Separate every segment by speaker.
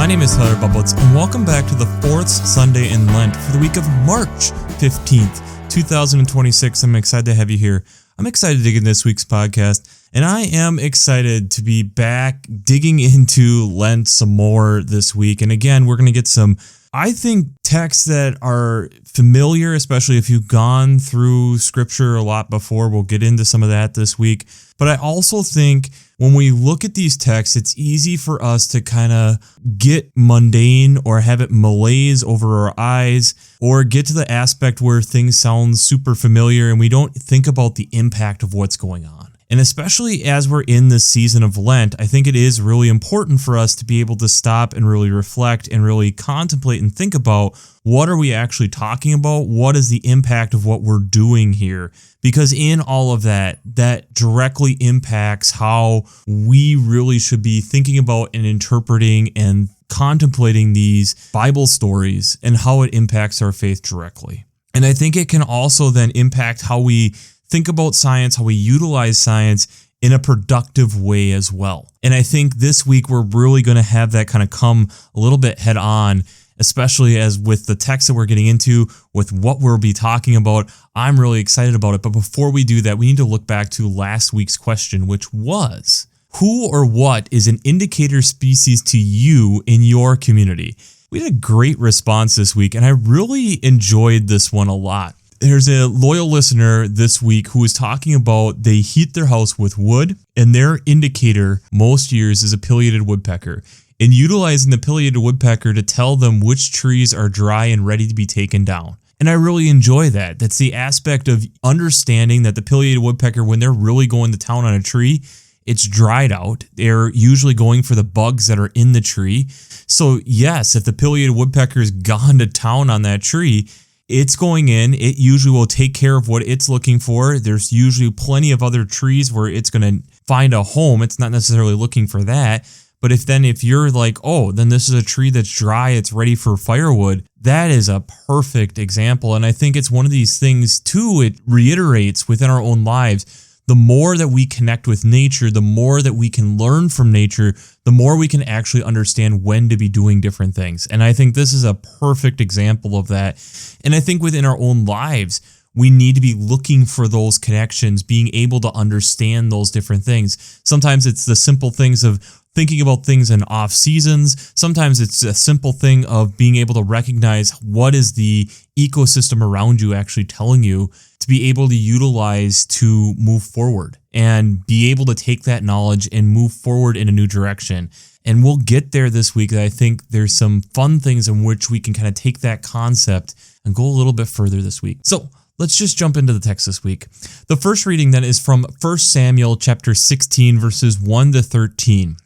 Speaker 1: My name is Tyler Bublitz, and welcome back to the fourth Sunday in Lent for the week of March 15th, 2026. I'm excited to have you here. I'm excited to dig in this week's podcast, and I am excited to be back digging into Lent some more this week. And again, we're going to get some, I think, texts that are familiar, especially if you've gone through scripture a lot before. We'll get into some of that this week. But I also think when we look at these texts, it's easy for us to kind of get mundane or have it malaise over our eyes or get to the aspect where things sound super familiar and we don't think about the impact of what's going on. And especially as we're in this season of Lent, I think it is really important for us to be able to stop and really reflect and really contemplate and think about what are we actually talking about? What is the impact of what we're doing here? Because in all of that, that directly impacts how we really should be thinking about and interpreting and contemplating these Bible stories and how it impacts our faith directly. And I think it can also then impact how we think about science, how we utilize science in a productive way as well. And I think this week we're really going to have that kind of come a little bit head on, especially as with the text that we're getting into, with what we'll be talking about. I'm really excited about it. But before we do that, we need to look back to last week's question, which was, who or what is an indicator species to you in your community? We had a great response this week, and I really enjoyed this one a lot. There's a loyal listener this week who was talking about they heat their house with wood, and their indicator most years is a pileated woodpecker, and utilizing the pileated woodpecker to tell them which trees are dry and ready to be taken down. And I really enjoy that. That's the aspect of understanding that the pileated woodpecker, when they're really going to town on a tree, it's dried out. They're usually going for the bugs that are in the tree. So yes, if the pileated woodpecker's gone to town on that tree, it's going in, it usually will take care of what it's looking for. There's usually plenty of other trees where it's going to find a home. It's not necessarily looking for that. But if you're like, oh, then this is a tree that's dry, it's ready for firewood, that is a perfect example. And I think it's one of these things too, it reiterates within our own lives. The more that we connect with nature, the more that we can learn from nature, the more we can actually understand when to be doing different things. And I think this is a perfect example of that. And I think within our own lives, we need to be looking for those connections, being able to understand those different things. Sometimes it's the simple things of thinking about things in off seasons. Sometimes it's a simple thing of being able to recognize what is the ecosystem around you actually telling you to be able to utilize to move forward and be able to take that knowledge and move forward in a new direction. And we'll get there this week. I think there's some fun things in which we can kind of take that concept and go a little bit further this week. So let's just jump into the text this week. The first reading then is from 1 Samuel chapter 16, verses 1 to 13.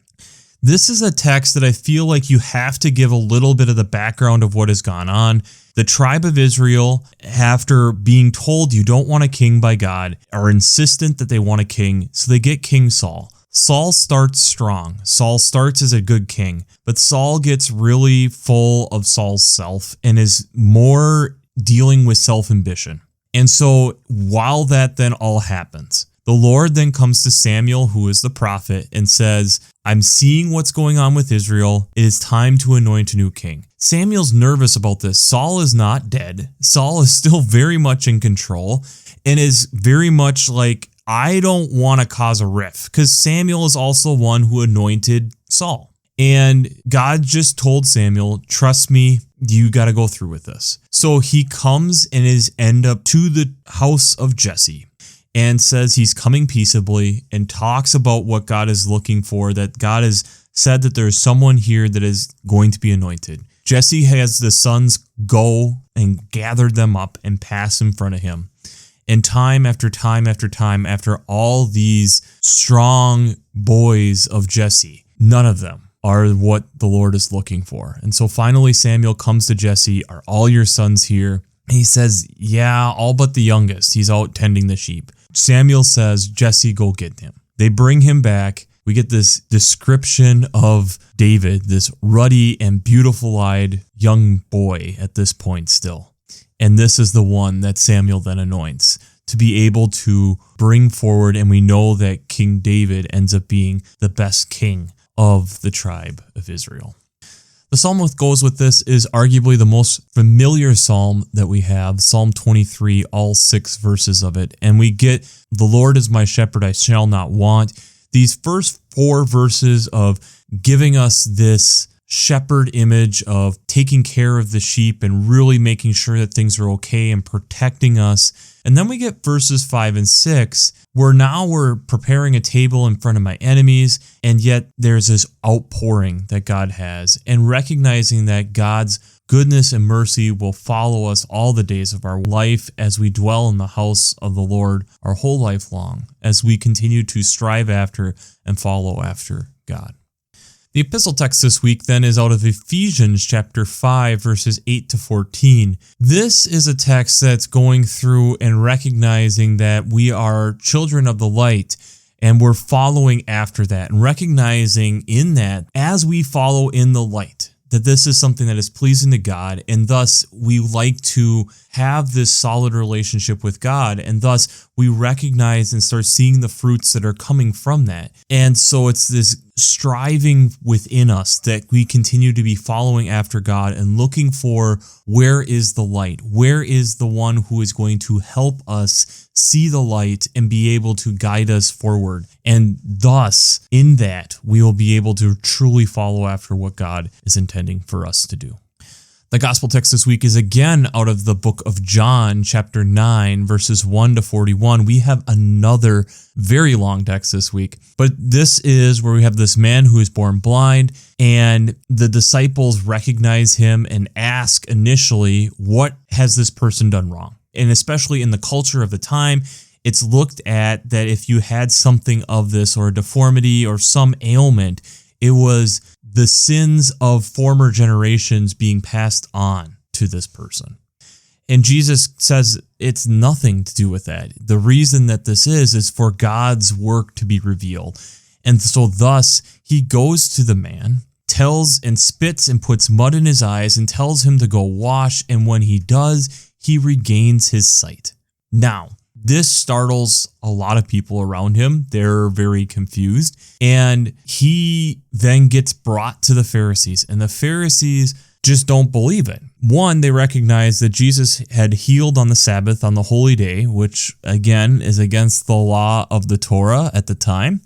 Speaker 1: This is a text that I feel like you have to give a little bit of the background of what has gone on. The tribe of Israel, after being told you don't want a king by God, are insistent that they want a king, so they get King Saul. Saul starts strong. Saul starts as a good king, but Saul gets really full of Saul's self and is more dealing with self-ambition. And so while that then all happens, the Lord then comes to Samuel, who is the prophet, and says, I'm seeing what's going on with Israel. It is time to anoint a new king. Samuel's nervous about this. Saul is not dead. Saul is still very much in control and is very much like, I don't want to cause a rift, because Samuel is also one who anointed Saul. And God just told Samuel, trust me, you got to go through with this. So he comes and end up to the house of Jesse and says he's coming peaceably and talks about what God is looking for, that God has said that there's someone here that is going to be anointed. Jesse has the sons go and gather them up and pass in front of him. And time after time after time, after all these strong boys of Jesse, none of them are what the Lord is looking for. And so finally Samuel comes to Jesse, are all your sons here? And he says, yeah, all but the youngest. He's out tending the sheep. Samuel says, Jesse, go get him. They bring him back. We get this description of David, this ruddy and beautiful-eyed young boy at this point still. And this is the one that Samuel then anoints to be able to bring forward. And we know that King David ends up being the best king of the tribe of Israel. The psalm that goes with this is arguably the most familiar psalm that we have, Psalm 23, all 6 verses of it. And we get, "The Lord is my shepherd, I shall not want." These first 4 verses of giving us this shepherd image of taking care of the sheep and really making sure that things are okay and protecting us. And then we get verses 5 and 6, where now we're preparing a table in front of my enemies, and yet there's this outpouring that God has, and recognizing that God's goodness and mercy will follow us all the days of our life as we dwell in the house of the Lord our whole life long, as we continue to strive after and follow after God. The epistle text this week then is out of Ephesians chapter 5, verses 8 to 14. This is a text that's going through and recognizing that we are children of the light, and we're following after that, and recognizing in that, as we follow in the light, that this is something that is pleasing to God, and thus we like to have this solid relationship with God, and thus we recognize and start seeing the fruits that are coming from that. And so it's this striving within us that we continue to be following after God and looking for, where is the light? Where is the one who is going to help us see the light and be able to guide us forward? And thus, in that, we will be able to truly follow after what God is intending for us to do. The gospel text this week is again out of the book of John, chapter 9, verses 1 to 41. We have another very long text this week, but this is where we have this man who is born blind, and the disciples recognize him and ask initially, what has this person done wrong? And especially in the culture of the time, it's looked at that if you had something of this, or a deformity or some ailment, it was the sins of former generations being passed on to this person. And Jesus says it's nothing to do with that. The reason that this is for God's work to be revealed. And so thus he goes to the man, tells and spits and puts mud in his eyes and tells him to go wash. And when he does, he regains his sight. Now, this startles a lot of people around him. They're very confused. And he then gets brought to the Pharisees, and the Pharisees just don't believe it. One, they recognize that Jesus had healed on the Sabbath, on the holy day, which again is against the law of the Torah at the time.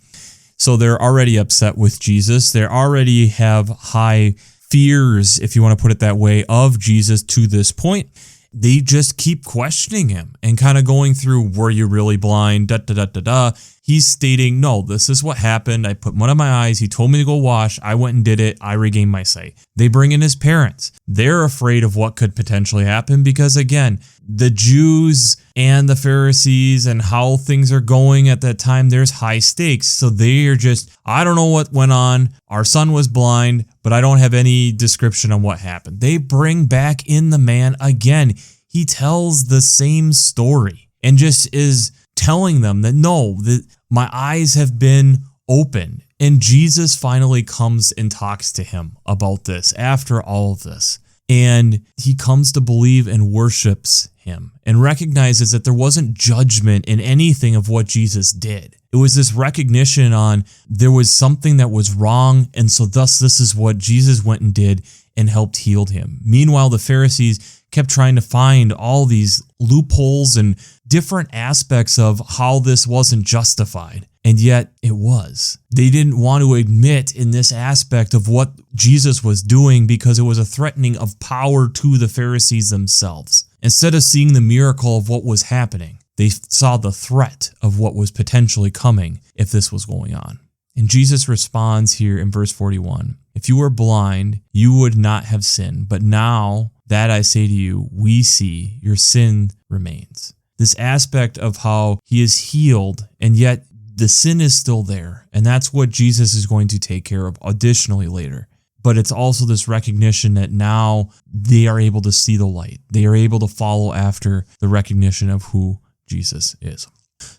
Speaker 1: So they're already upset with Jesus. They already have high fears, if you want to put it that way, of Jesus to this point. They just keep questioning him and kind of going through, were you really blind? Da, da, da, da, da. He's stating, no, this is what happened. I put mud on my eyes. He told me to go wash. I went and did it. I regained my sight. They bring in his parents. They're afraid of what could potentially happen because, again, the Jews and the Pharisees and how things are going at that time, there's high stakes. So they are just, I don't know what went on. Our son was blind, but I don't have any description on what happened. They bring back in the man again. He tells the same story and just is telling them that no, that my eyes have been opened. And Jesus finally comes and talks to him about this after all of this. And he comes to believe and worships him and recognizes that there wasn't judgment in anything of what Jesus did. It was this recognition on there was something that was wrong. And so thus this is what Jesus went and did and helped heal him. Meanwhile, the Pharisees kept trying to find all these loopholes and different aspects of how this wasn't justified. And yet it was. They didn't want to admit in this aspect of what Jesus was doing because it was a threatening of power to the Pharisees themselves. Instead of seeing the miracle of what was happening, they saw the threat of what was potentially coming if this was going on. And Jesus responds here in verse 41, if you were blind, you would not have sinned. But now that I say to you, we see your sin remains. This aspect of how he is healed and yet the sin is still there. And that's what Jesus is going to take care of additionally later. But it's also this recognition that now they are able to see the light. They are able to follow after the recognition of who Jesus is.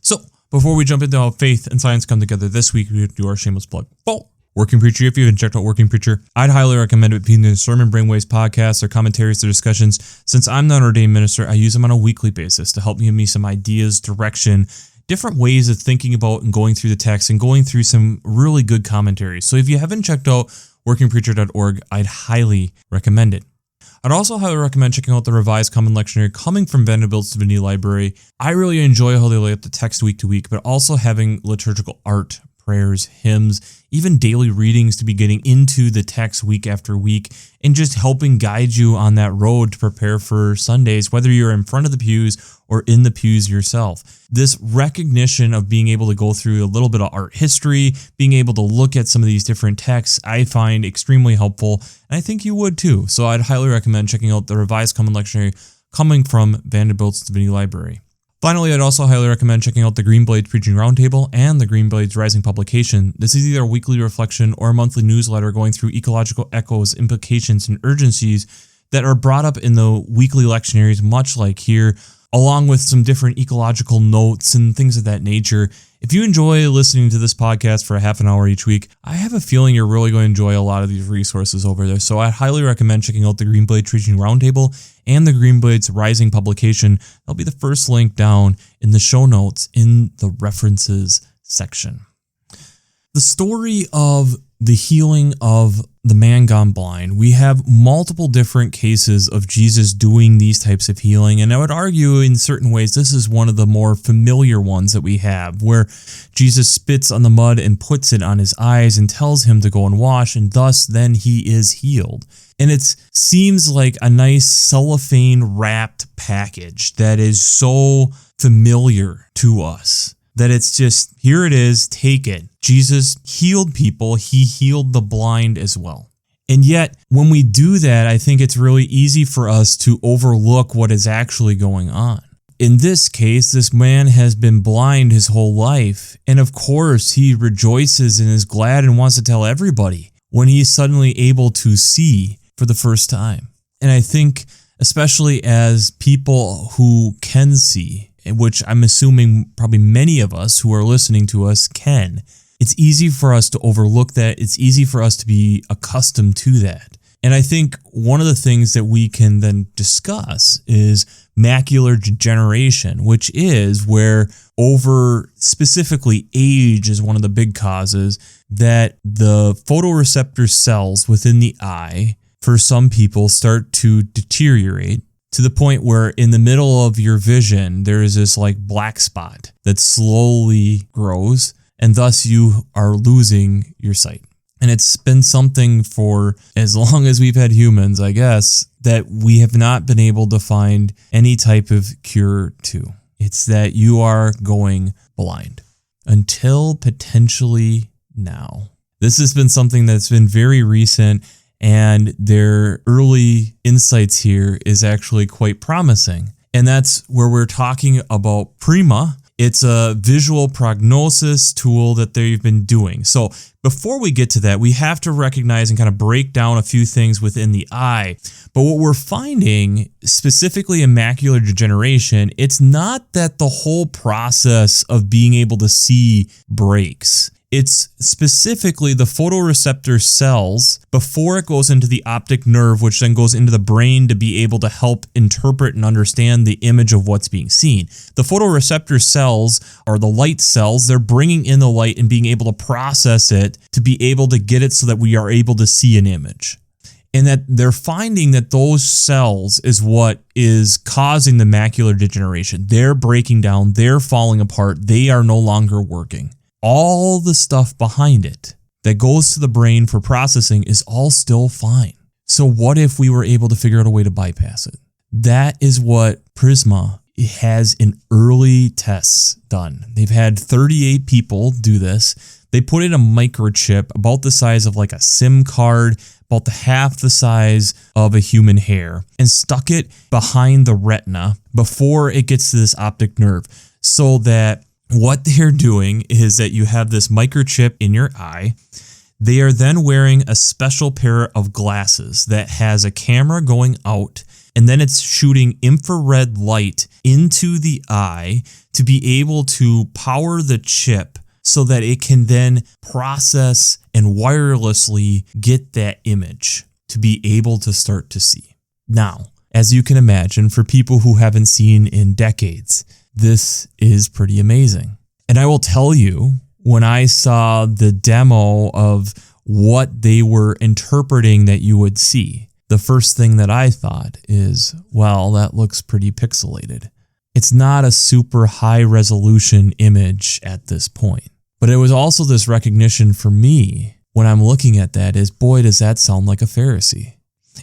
Speaker 1: So before we jump into how faith and science come together this week, we do our shameless plug. Working Preacher. If you haven't checked out Working Preacher, I'd highly recommend it being the Sermon Brainwaves podcasts or commentaries or discussions. Since I'm not an ordained minister, I use them on a weekly basis to help give me some ideas, direction, different ways of thinking about and going through the text and going through some really good commentaries. So if you haven't checked out workingpreacher.org. I'd highly recommend it. I'd also highly recommend checking out the Revised Common Lectionary coming from Vanderbilt's Divinity Library. I really enjoy how they lay out the text week to week, but also having liturgical art, prayers, hymns, even daily readings to be getting into the text week after week and just helping guide you on that road to prepare for Sundays, whether you're in front of the pews or in the pews yourself. This recognition of being able to go through a little bit of art history, being able to look at some of these different texts, I find extremely helpful, and I think you would too. So I'd highly recommend checking out the Revised Common Lectionary coming from Vanderbilt's Divinity Library. Finally, I'd also highly recommend checking out the Green Blades Preaching Roundtable and the Green Blades Rising publication. This is either a weekly reflection or a monthly newsletter going through ecological echoes, implications, and urgencies that are brought up in the weekly lectionaries, much like here, along with some different ecological notes and things of that nature. If you enjoy listening to this podcast for a half an hour each week, I have a feeling you're really going to enjoy a lot of these resources over there. So I highly recommend checking out the Green Blades Preaching Roundtable and the Green Blades Rising publication. That'll be the first link down in the show notes in the references section. The story of the healing of the man gone blind. We have multiple different cases of Jesus doing these types of healing, and I would argue in certain ways this is one of the more familiar ones that we have, where Jesus spits on the mud and puts it on his eyes and tells him to go and wash, and thus then he is healed. And it seems like a nice cellophane wrapped package that is so familiar to us that it's just, here it is, take it. Jesus healed people, he healed the blind as well. And yet, when we do that, I think it's really easy for us to overlook what is actually going on. In this case, this man has been blind his whole life, and of course, he rejoices and is glad and wants to tell everybody when he's suddenly able to see for the first time. And I think, especially as people who can see, which I'm assuming probably many of us who are listening to us can, it's easy for us to overlook that. It's easy for us to be accustomed to that. And I think one of the things that we can then discuss is macular degeneration, which is where over specifically age is one of the big causes, that the photoreceptor cells within the eye for some people start to deteriorate to the point where in the middle of your vision, there is this like black spot that slowly grows, and thus you are losing your sight. And it's been something for as long as we've had humans, I guess, that we have not been able to find any type of cure to. It's that you are going blind until potentially now. This has been something that's been very recent, and their early insights here is actually quite promising. And that's where we're talking about Prisma. It's a visual prognosis tool that they've been doing. So before we get to that, we have to recognize and kind of break down a few things within the eye. But what we're finding, specifically in macular degeneration, it's not that the whole process of being able to see breaks. It's specifically the photoreceptor cells before it goes into the optic nerve, which then goes into the brain to be able to help interpret and understand the image of what's being seen. The photoreceptor cells are the light cells. They're bringing in the light and being able to process it to be able to get it so that we are able to see an image. And that they're finding that those cells is what is causing the macular degeneration. They're breaking down, they're falling apart, they are no longer working. All the stuff behind it that goes to the brain for processing is all still fine. So what if we were able to figure out a way to bypass it? That is what Prisma has in early tests done. They've had 38 people do this. They put in a microchip about the size of like a SIM card, about half the size of a human hair, and stuck it behind the retina before it gets to this optic nerve, so that what they're doing is that you have this microchip in your eye. They are then wearing a special pair of glasses that has a camera going out, and then it's shooting infrared light into the eye to be able to power the chip so that it can then process and wirelessly get that image to be able to start to see. Now, as you can imagine, for people who haven't seen in decades, this is pretty amazing. And I will tell you, when I saw the demo of what they were interpreting that you would see. The first thing that I thought is, well, that looks pretty pixelated. It's not a super high resolution image at this point. But it was also this recognition for me when I'm looking at that is, boy, does that sound like a Pharisee.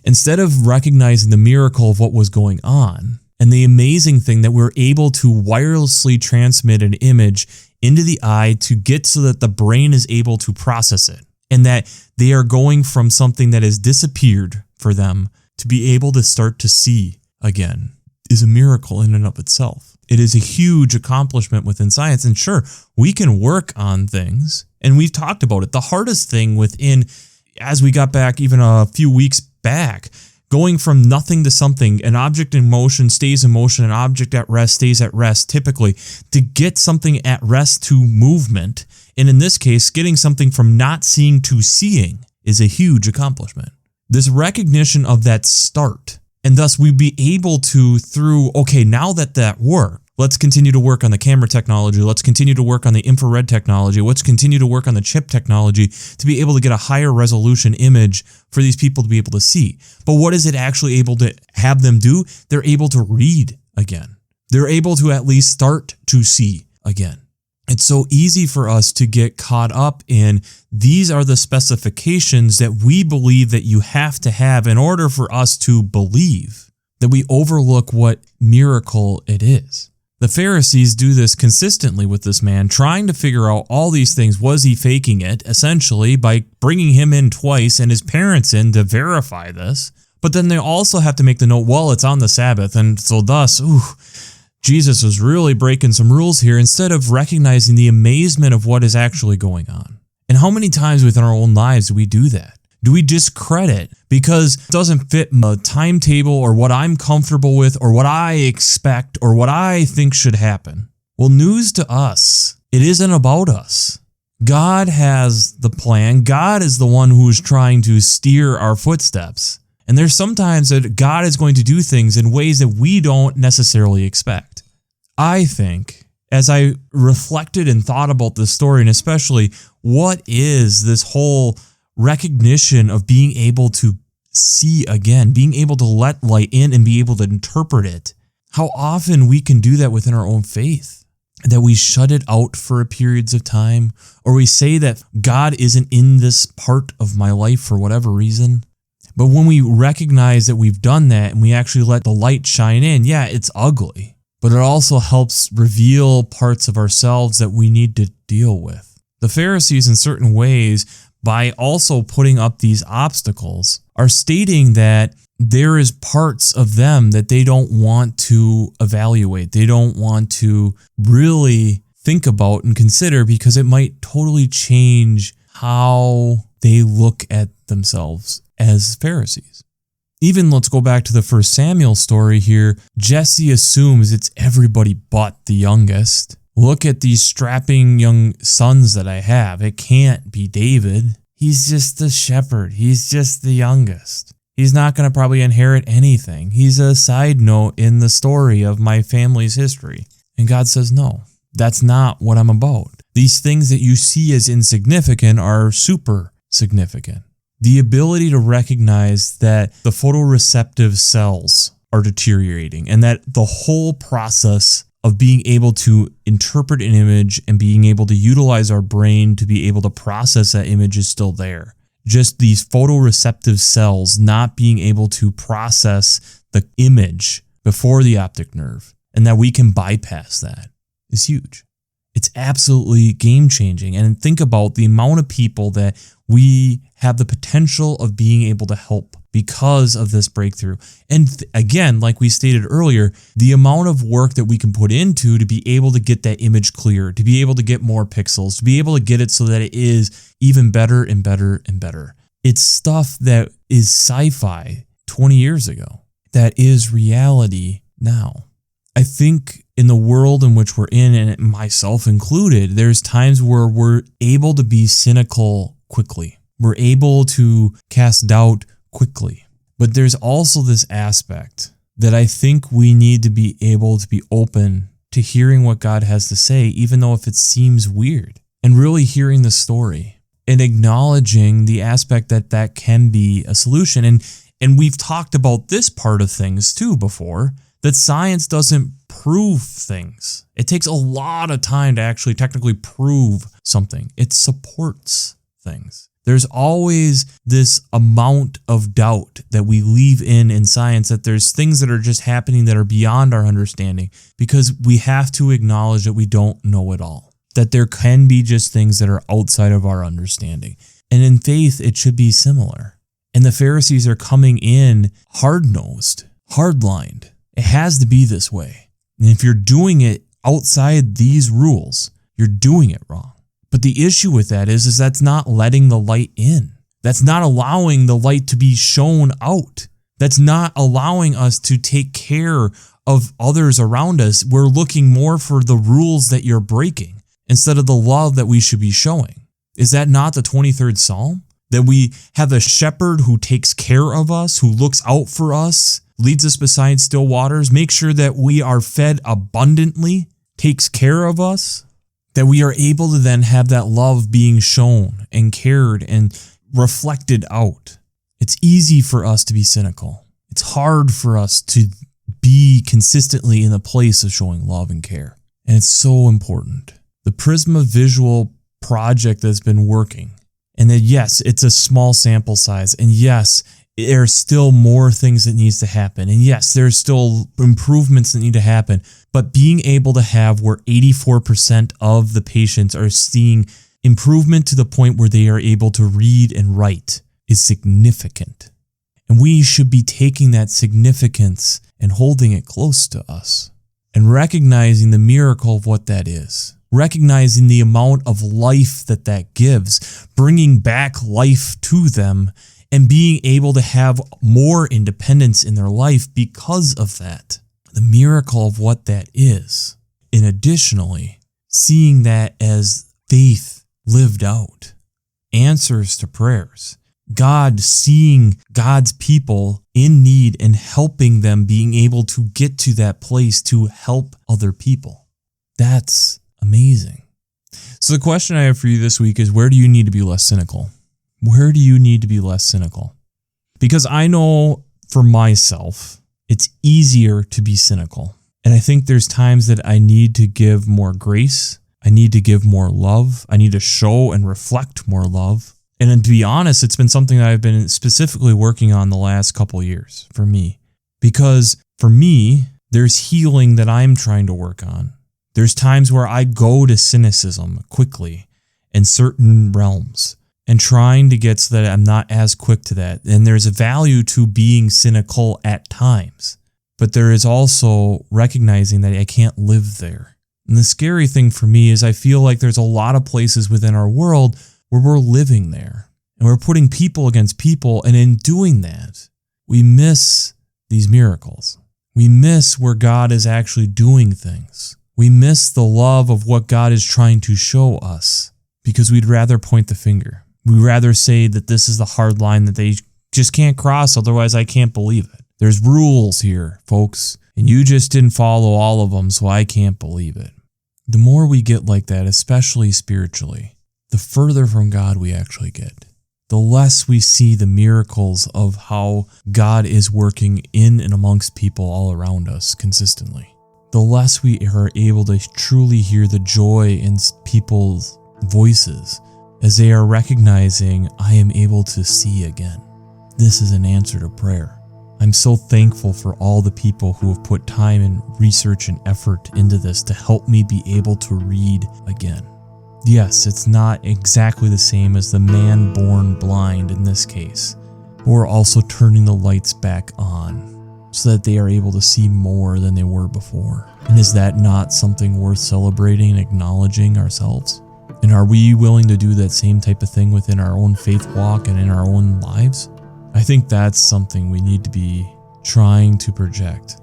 Speaker 1: Instead of recognizing the miracle of what was going on and the amazing thing that we're able to wirelessly transmit an image into the eye to get so that the brain is able to process it, and that they are going from something that has disappeared for them to be able to start to see again, is a miracle in and of itself. It is a huge accomplishment within science. And sure, we can work on things, and we've talked about it. The hardest thing within, as we got back even a few weeks back, going from nothing to something, an object in motion stays in motion, an object at rest stays at rest, typically, to get something at rest to movement, and in this case, getting something from not seeing to seeing is a huge accomplishment. This recognition of that start, and thus we'd be able to, through, okay, now that worked, let's continue to work on the camera technology, let's continue to work on the infrared technology, let's continue to work on the chip technology to be able to get a higher resolution image for these people to be able to see. But what is it actually able to have them do? They're able to read again. They're able to at least start to see again. It's so easy for us to get caught up in these are the specifications that we believe that you have to have in order for us to believe, that we overlook what miracle it is. The Pharisees do this consistently with this man, trying to figure out all these things. Was he faking it, essentially, by bringing him in twice and his parents in to verify this? But then they also have to make the note, well, it's on the Sabbath, and so thus, Jesus was really breaking some rules here instead of recognizing the amazement of what is actually going on. And how many times within our own lives do we do that? Do we discredit because it doesn't fit a timetable or what I'm comfortable with or what I expect or what I think should happen? Well, news to us, it isn't about us. God has the plan. God is the one who is trying to steer our footsteps. And there's sometimes that God is going to do things in ways that we don't necessarily expect. I think, as I reflected and thought about this story, and especially what is this whole recognition of being able to see again, being able to let light in and be able to interpret it, how often we can do that within our own faith, that we shut it out for periods of time, or we say that God isn't in this part of my life for whatever reason. But when we recognize that we've done that and we actually let the light shine in, yeah, it's ugly, but it also helps reveal parts of ourselves that we need to deal with. The Pharisees, in certain ways, by also putting up these obstacles, are stating that there is parts of them that they don't want to evaluate. They don't want to really think about and consider because it might totally change how they look at themselves as Pharisees. Even let's go back to the 1 Samuel story here. Jesse assumes it's everybody but the youngest. Look at these strapping young sons that I have. It can't be David. He's just the shepherd. He's just the youngest. He's not going to probably inherit anything. He's a side note in the story of my family's history. And God says, no, that's not what I'm about. These things that you see as insignificant are super significant. The ability to recognize that the photoreceptive cells are deteriorating and that the whole process of being able to interpret an image and being able to utilize our brain to be able to process that image is still there. Just these photoreceptive cells not being able to process the image before the optic nerve, and that we can bypass that is huge. It's absolutely game-changing. And think about the amount of people that we have the potential of being able to help because of this breakthrough. And again, like we stated earlier, the amount of work that we can put into to be able to get that image clear, to be able to get more pixels, to be able to get it so that it is even better and better and better. It's stuff that is sci-fi 20 years ago that is reality now. I think in the world in which we're in, and myself included, there's times where we're able to be cynical quickly. We're able to cast doubt quickly. But there's also this aspect that I think we need to be able to be open to hearing what God has to say, even though if it seems weird, and really hearing the story. and acknowledging the aspect that can be a solution. And we've talked about this part of things too before, that science doesn't prove things. It takes a lot of time to actually technically prove something. It supports things. There's always this amount of doubt that we leave in science, that there's things that are just happening that are beyond our understanding, because we have to acknowledge that we don't know it all, that there can be just things that are outside of our understanding. And in faith, it should be similar. And the Pharisees are coming in hard-nosed, hard-lined. It has to be this way. And if you're doing it outside these rules, you're doing it wrong. But the issue with that is that's not letting the light in. That's not allowing the light to be shown out. That's not allowing us to take care of others around us. We're looking more for the rules that you're breaking instead of the love that we should be showing. Is that not the 23rd Psalm? That we have a shepherd who takes care of us, who looks out for us, leads us beside still waters, makes sure that we are fed abundantly, takes care of us, that we are able to then have that love being shown and cared and reflected out. It's easy for us to be cynical. It's hard for us to be consistently in the place of showing love and care. And it's so important. The Prisma visual project that's been working, and that yes, it's a small sample size, and yes, there are still more things that needs to happen. And yes, there's still improvements that need to happen. But being able to have where 84% of the patients are seeing improvement to the point where they are able to read and write is significant. And we should be taking that significance and holding it close to us and recognizing the miracle of what that is. Recognizing the amount of life that gives, bringing back life to them, and being able to have more independence in their life because of that. The miracle of what that is. And additionally, seeing that as faith lived out. Answers to prayers. God seeing God's people in need and helping them, being able to get to that place to help other people. That's amazing. So the question I have for you this week is, where do you need to be less cynical? Where do you need to be less cynical? Because I know for myself, it's easier to be cynical. And I think there's times that I need to give more grace. I need to give more love. I need to show and reflect more love. And then to be honest, it's been something that I've been specifically working on the last couple of years for me. Because for me, there's healing that I'm trying to work on. There's times where I go to cynicism quickly in certain realms, and trying to get so that I'm not as quick to that. And there's a value to being cynical at times, but there is also recognizing that I can't live there. And the scary thing for me is I feel like there's a lot of places within our world where we're living there, and we're putting people against people, and in doing that, we miss these miracles. We miss where God is actually doing things. We miss the love of what God is trying to show us because we'd rather point the finger. We'd rather say that this is the hard line that they just can't cross, otherwise I can't believe it. There's rules here, folks, and you just didn't follow all of them, so I can't believe it. The more we get like that, especially spiritually, the further from God we actually get. The less we see the miracles of how God is working in and amongst people all around us consistently. The less we are able to truly hear the joy in people's voices as they are recognizing, I am able to see again. This is an answer to prayer. I'm so thankful for all the people who have put time and research and effort into this to help me be able to read again. Yes, it's not exactly the same as the man born blind in this case, but we're also turning the lights back on so that they are able to see more than they were before. And is that not something worth celebrating and acknowledging ourselves? And are we willing to do that same type of thing within our own faith walk and in our own lives? I think that's something we need to be trying to project.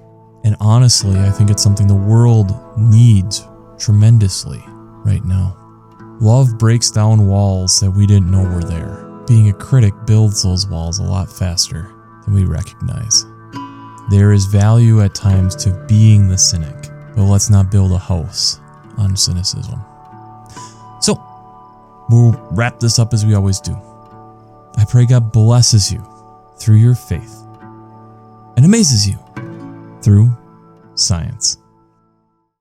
Speaker 1: And honestly, I think it's something the world needs tremendously right now. Love breaks down walls that we didn't know were there. Being a critic builds those walls a lot faster than we recognize. There is value at times to being the cynic, but let's not build a house on cynicism. So, we'll wrap this up as we always do. I pray God blesses you through your faith and amazes you through science.